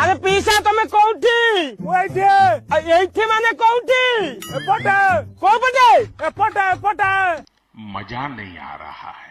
अरे पीसा तुम्हें कौटी एठी माने कौटी एपटे को पटे एपटे एपटे मजा नहीं आ रहा है।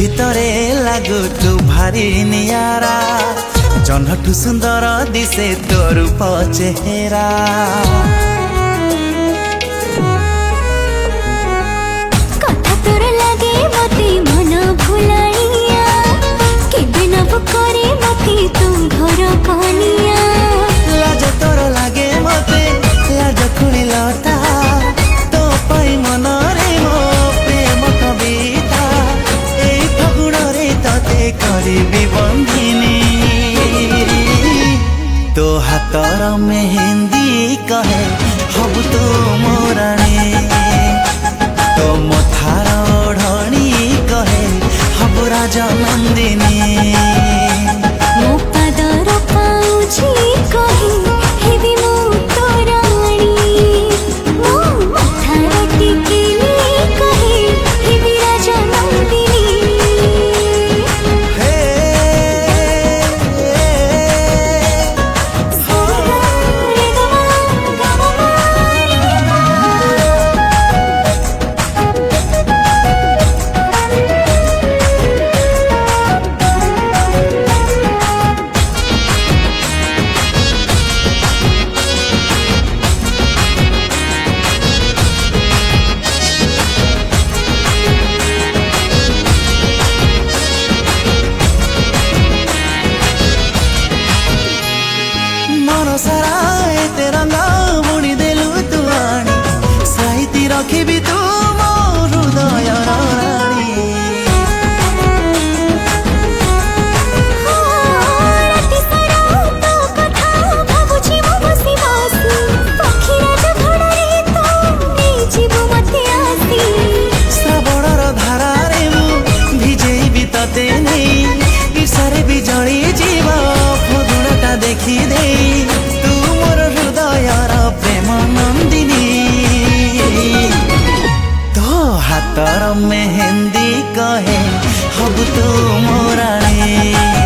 ভিতরে লাগু তু ভারি নিয়ারা জহ্নঠু সুন্দর দিশে তোর রূপ চেহারা কথা তোর লাগে মতে মন ভুলাইয়া কেবে নব করে মতে তু ঘর কনিয়া লাজ তোর লাগে মতে লাজ খুলিলতা তো পাই মনরে মো প্রেম কবিতা এই ফগুণরে ততে করিবি বন্ধিনী তো হাতর মেহেন্দি কহে হবু তো মোরাণী তো মথার ওঢ়ণী কহে হবু রাজনন্দিনী ମୋ ପାଦର ପାଉଁଜି କହି ହେବି ମୁଁ ତୋ ରାଣୀ ମୋ ମଥାର ଟିକିଲି କହି ହେବି ରାଜନନ୍ଦିନୀ হে मन सारा एते रंगा बुणी देलु तू आणी साहिती रखिबी तू मो हृदय राणी ରାତି ସାରା ତୋ କଥା ଭାବୁଛି ମୁଁ ବସି ବସି ପକ୍ଷୀ ରାଜ ଘୋଡ଼ାରେ ତୁ ନେଇଯିବୁ ମତେ ଆସି ଶ୍ରାବଣର ଧାରାରେ ମୁଁ ଭିଜେଇବି ତତେ ନେଇ ଈର୍ଷାରେ ବି ଜଳି ଯିବ ଫଗୁଣଟା ଦେଖି ଦେଇ ତୁ ମୋର ହୃଦୟର ପ୍ରେମ ନନ୍ଦିନୀ ତୋ ହାତର ମେହେନ୍ଦି କହେ ହବୁ ତୁ ମୋ ରାଣୀ।